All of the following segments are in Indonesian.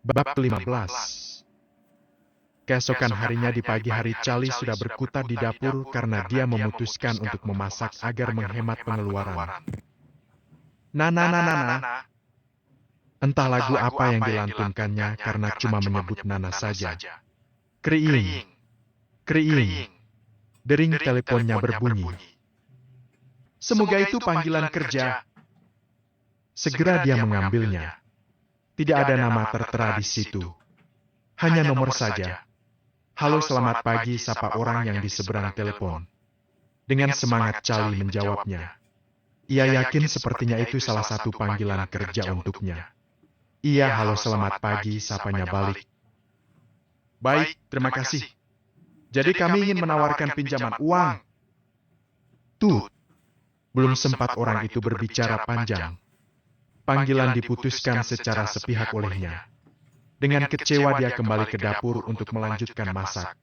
Bab 15. Keesokan harinya di pagi hari Charlie sudah berkutat di dapur karena dia memutuskan untuk memasak agar menghemat pengeluaran. Nana. Entah lagu apa yang dilantunkannya karena cuma menyebut Nana saja. Kriing. Dering teleponnya berbunyi. Semoga itu panggilan kerja. Segera dia mengambilnya. Tidak ada nama tertera di situ. Hanya nomor saja. Halo, selamat pagi, sapa orang yang di seberang telepon. Dengan semangat Charlie menjawabnya. Ia yakin sepertinya itu salah satu panggilan kerja untuknya. Iya, halo, selamat pagi, sapanya balik. Baik, terima kasih. Jadi kami ingin menawarkan pinjaman uang. Tut. Belum sempat orang itu berbicara panjang. Panggilan diputuskan secara sepihak olehnya. Dengan kecewa dia kembali ke dapur untuk melanjutkan masak.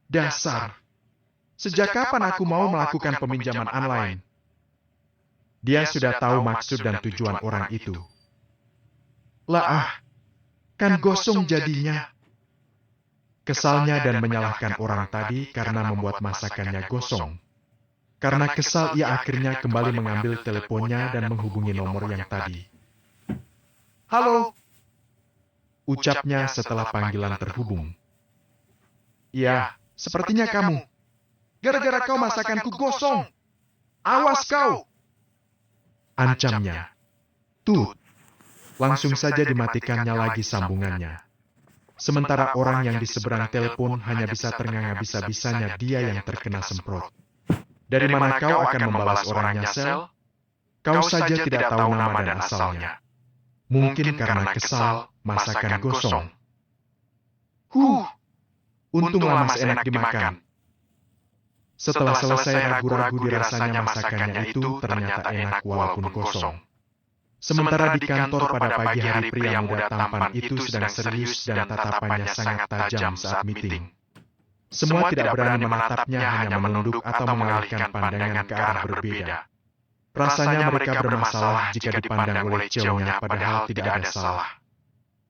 Dasar! Sejak kapan aku mau melakukan peminjaman online? Dia sudah tahu maksud dan tujuan orang itu. Kan gosong jadinya. Kesalnya dan menyalahkan orang tadi karena membuat masakannya gosong. Karena kesal ia akhirnya kembali mengambil teleponnya dan menghubungi nomor yang tadi. Halo! Ucapnya setelah panggilan terhubung. Ya, sepertinya kamu. Gara-gara kau masakanku gosong. Awas kau! Ancamnya. Tut. Langsung saja dimatikannya lagi sambungannya. Sementara orang yang di seberang telepon hanya bisa ternganga bisa-bisanya dia yang terkena semprot. Dari mana kau akan membalas orangnya, Sel? Kau saja tidak tahu nama dan asalnya. Mungkin karena kesal, masakan gosong. Untunglah masih enak dimakan. Setelah selesai ragu-ragu dirasanya masakannya itu ternyata enak walaupun gosong. Sementara di kantor pada pagi hari pria muda tampan itu sedang serius dan tatapannya sangat tajam saat meeting. Semua tidak berani menatapnya, hanya menunduk atau mengalihkan pandangan ke arah berbeda. Rasanya mereka bermasalah jika dipandang oleh cowoknya padahal tidak ada salah.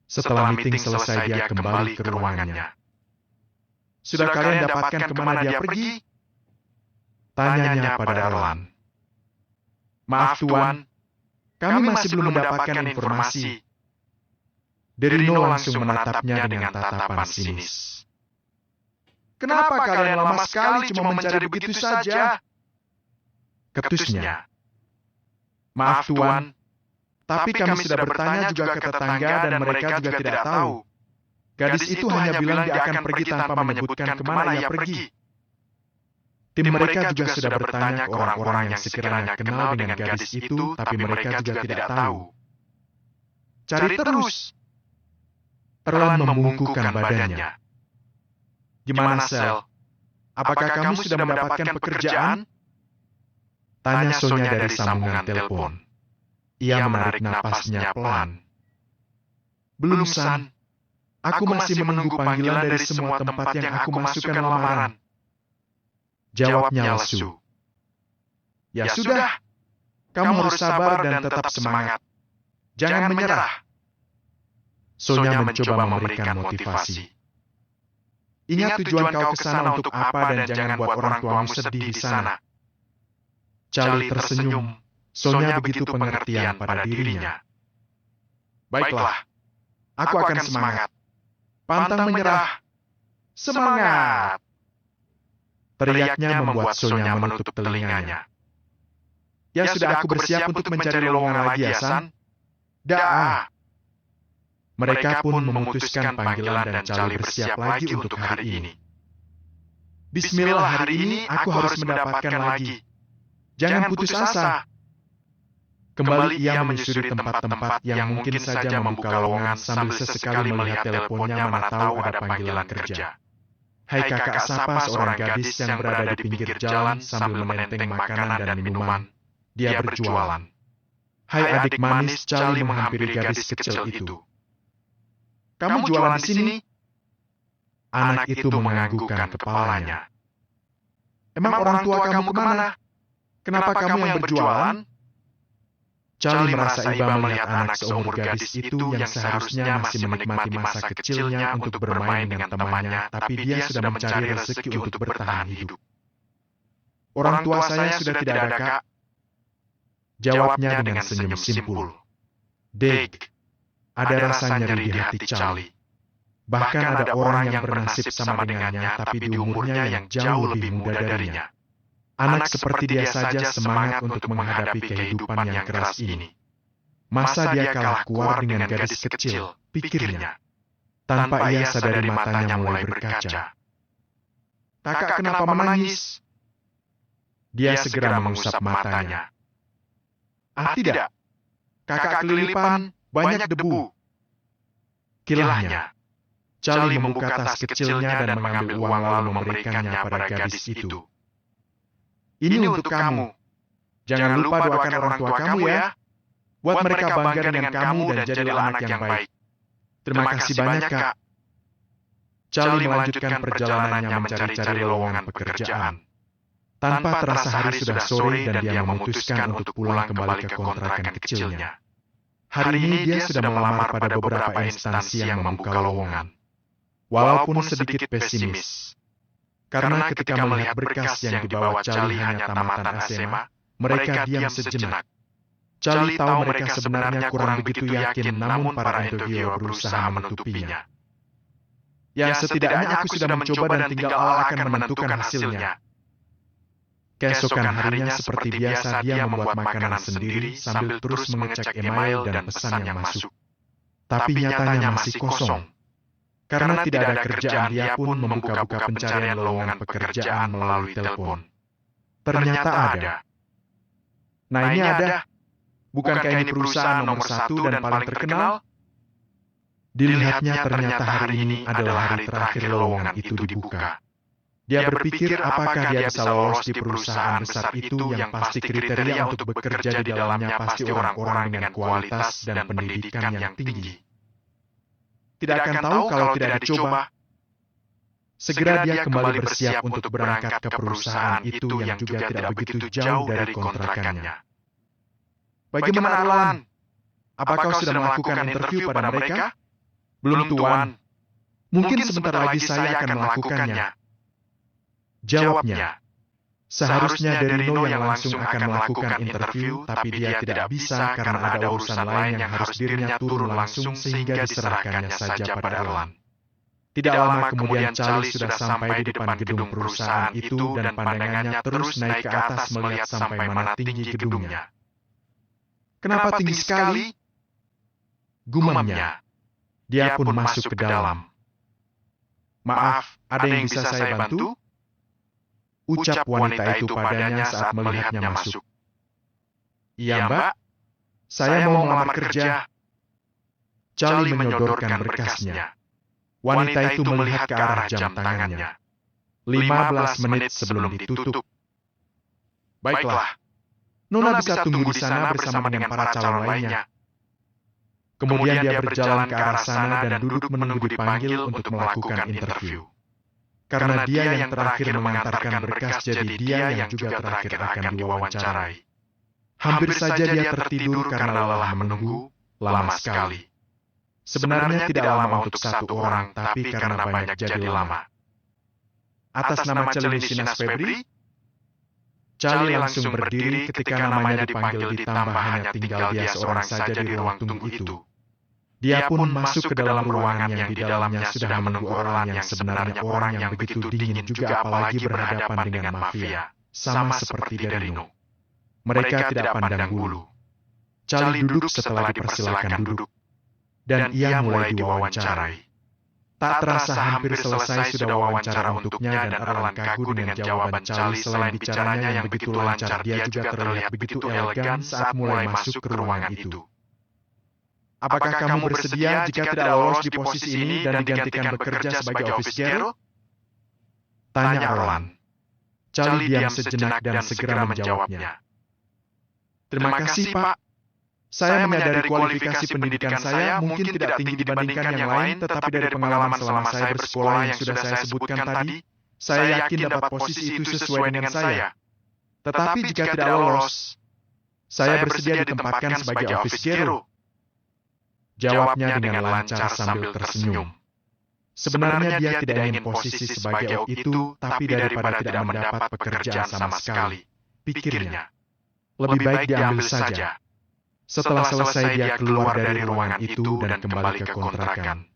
Setelah meeting selesai dia kembali ke ruangannya. Sudah kalian dapatkan kemana dia pergi? Tanyanya pada Erlan. Maaf Tuan, kami masih belum mendapatkan informasi. Derino langsung menatapnya dengan tatapan sinis. Kenapa kalian lama sekali cuma mencari begitu saja? Ketusnya. Maaf Tuan, tapi kami sudah bertanya juga ke tetangga dan mereka juga tidak tahu. Gadis itu hanya bilang dia akan pergi tanpa menyebutkan kemana ia pergi. Tim mereka juga sudah bertanya ke orang-orang yang sekiranya kenal dengan gadis itu, tapi mereka juga tidak tahu. Cari terus. Erlan membungkukkan badannya. Gimana, Sel? Apakah kamu sudah mendapatkan pekerjaan? Tanya Sonya dari sambungan telepon. Ia menarik napasnya pelan. Belum, San. Aku masih menunggu panggilan dari semua tempat yang aku masukkan lamaran. Jawabnya lesu. Ya sudah. Kamu harus sabar dan tetap semangat. Jangan menyerah. Sonya mencoba memberikan motivasi. Ingat tujuan kau ke sana untuk apa dan jangan buat orang tuamu sedih di sana. Charlie tersenyum. Sonya begitu pengertian pada dirinya. Baiklah. Aku akan semangat. Pantang menyerah. Semangat! Teriaknya membuat Sonya menutup telinganya. Ya sudah, aku bersiap untuk mencari lowongan lagi ya, San. Dah. Mereka pun memutuskan panggilan dan Charlie bersiap lagi untuk hari ini. Bismillah, hari ini aku harus mendapatkan lagi. Jangan putus asa. Kembali ia menyusuri tempat-tempat yang mungkin saja membuka lowongan sambil sesekali melihat teleponnya mana tahu ada panggilan kerja. Hai kakak, sapa seorang gadis yang berada di pinggir jalan sambil menenteng makanan dan minuman. Dia berjualan. Hai adik manis, Charlie menghampiri gadis kecil itu. Kamu jualan di sini? Anak itu menganggukkan kepalanya. Emang orang tua kamu kemana? Kenapa kamu yang berjualan? Charlie merasa iba melihat anak seumur gadis itu yang seharusnya masih menikmati masa kecilnya untuk bermain dengan temannya, tapi dia sudah mencari rezeki untuk bertahan hidup. "Orang tua saya sudah tidak ada, Kak," jawabnya dengan senyum simpul. Deg, ada rasa nyeri di hati Charlie. Bahkan ada orang yang bernasib sama dengannya tapi di umurnya yang jauh lebih muda darinya. Anak seperti dia saja semangat untuk menghadapi kehidupan yang keras ini. Masa dia kalah kuat dengan gadis kecil, pikirnya. Tanpa ia sadari matanya mulai berkaca. "Kakak kenapa menangis?" Dia segera mengusap matanya. "Ah tidak, kakak kelilipan, banyak debu," kilahnya. Charlie membuka tas kecilnya dan mengambil uang lalu memberikannya pada gadis itu. "Ini untuk kamu. Jangan lupa doakan orang tua kamu ya. Buat mereka bangga dengan kamu dan jadilah anak yang baik." "Terima kasih banyak, Kak." Charlie melanjutkan perjalanannya mencari-cari lowongan pekerjaan. Tanpa terasa hari sudah sore dan dia memutuskan untuk pulang kembali ke kontrakan kecilnya. Hari ini dia sudah melamar pada beberapa instansi yang membuka lowongan. Walaupun sedikit pesimis. Karena ketika melihat berkas yang dibawa Charlie hanya tamatan SMA, mereka diam sejenak. Charlie tahu mereka sebenarnya kurang begitu yakin, namun para interviewer berusaha menutupinya. "Ya, setidaknya aku sudah mencoba dan tinggal Allah akan menentukan hasilnya." Keesokan harinya seperti biasa dia membuat makanan sendiri sambil terus mengecek email dan pesan yang masuk. Tapi nyatanya masih kosong. Karena tidak ada kerjaan, dia pun membuka-buka pencarian lowongan pekerjaan melalui telepon. Ternyata ada. "Nah ini ada. Bukankah ini perusahaan nomor 1 dan paling terkenal?" Dilihatnya ternyata hari ini adalah hari terakhir lowongan itu dibuka. Dia berpikir apakah dia bisa lolos di perusahaan besar itu yang pasti kriteria untuk bekerja di dalamnya pasti orang-orang dengan kualitas dan pendidikan yang tinggi. Tidak akan tahu kalau tidak dicoba. Segera dia kembali bersiap untuk berangkat ke perusahaan itu yang juga tidak begitu jauh dari kontrakannya. "Bagaimana Arlan? Apakah kau sudah melakukan interview pada mereka?" "Belum, Tuan. Mungkin sebentar lagi saya akan melakukannya," jawabnya. Seharusnya Derino yang langsung akan melakukan interview, tapi dia tidak bisa karena ada urusan lain yang harus dirinya turun langsung sehingga diserahkannya saja pada Arlan. Tidak lama kemudian Charlie sudah sampai di depan gedung perusahaan itu dan pandangannya terus naik ke atas melihat sampai mana tinggi gedungnya. "Kenapa tinggi sekali?" gumamnya. Dia pun masuk ke dalam. "Maaf, ada yang bisa saya bantu?" ucap wanita itu padanya saat melihatnya masuk. "Iya, Mbak. Saya mau melamar kerja." Charlie menyodorkan berkasnya. Wanita itu melihat ke arah jam tangannya. 15 menit sebelum ditutup. "Baiklah. Nona bisa tunggu di sana bersama dengan para calon lainnya." Kemudian dia berjalan ke arah sana dan duduk menunggu dipanggil untuk melakukan interview. Karena dia yang terakhir mengantarkan berkas, jadi dia yang juga terakhir akan diwawancarai. Hampir saja dia tertidur karena lelah menunggu, lama sekali. Sebenarnya tidak lama untuk satu orang, tapi karena banyak jadi lama. "Atas nama Charlie Sinas Febri?" Charlie langsung berdiri ketika namanya dipanggil, ditambah hanya tinggal dia seorang saja di ruang tunggu itu. Dia pun masuk ke dalam ruangan yang di dalamnya sudah menunggu orang yang sebenarnya orang yang begitu dingin juga, apalagi berhadapan dengan mafia, sama seperti Derino. Mereka tidak pandang bulu. Charlie duduk setelah dipersilakan duduk, dan ia mulai diwawancarai. Tak terasa hampir selesai sudah wawancara untuknya dan Arlan kagum dengan jawaban Charlie. Selain bicaranya yang begitu lancar, dia juga terlihat begitu elegan saat mulai masuk ke ruangan itu. "Apakah kamu bersedia jika tidak lolos di posisi ini dan digantikan bekerja sebagai office girl?" tanya Arlan. Charlie diam sejenak dan segera menjawabnya. "Terima kasih, Pak. Saya menyadari kualifikasi pendidikan saya mungkin tidak tinggi dibandingkan yang lain, tetapi dari pengalaman selama saya bersekolah yang sudah saya sebutkan tadi, saya yakin dapat posisi itu sesuai dengan saya. Tetapi jika tidak lolos, Saya bersedia ditempatkan sebagai ofisiero. Jawabnya dengan lancar sambil tersenyum. Sebenarnya dia tidak ingin posisi sebagai OP itu, tapi daripada tidak mendapat pekerjaan sama sekali, pikirnya. Lebih baik diambil saja. Setelah selesai dia keluar dari ruangan itu dan kembali ke kontrakan.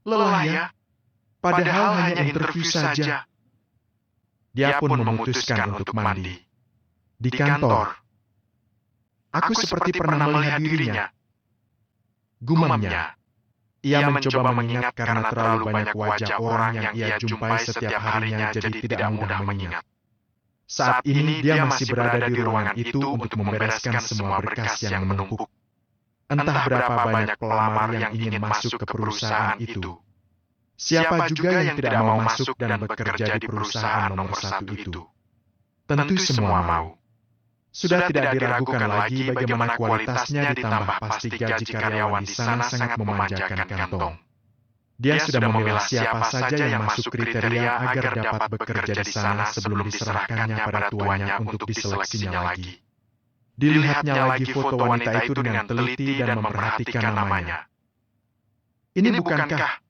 Lelah ya. Padahal hanya interview saja. Dia pun memutuskan untuk mandi. Di kantor. Aku seperti pernah melihat dirinya. Gumamnya. Ia mencoba mengingat karena terlalu banyak wajah orang yang ia jumpai setiap harinya jadi tidak mudah mengingat. Saat ini dia masih berada di ruangan itu untuk membereskan semua berkas yang menumpuk. Entah berapa banyak pelamar yang ingin masuk ke perusahaan itu. Siapa juga yang tidak mau masuk dan bekerja di perusahaan nomor 1 itu? Tentu semua mau. Sudah tidak diragukan lagi bagaimana kualitasnya ditambah pasti gaji karyawan di sana sangat memanjakan kantong. Dia sudah memilah siapa saja yang masuk kriteria agar dapat bekerja di sana sebelum diserahkannya pada tuannya untuk diseleksinya lagi. Dilihatnya lagi foto wanita itu dengan teliti dan memperhatikan namanya. Ini bukankah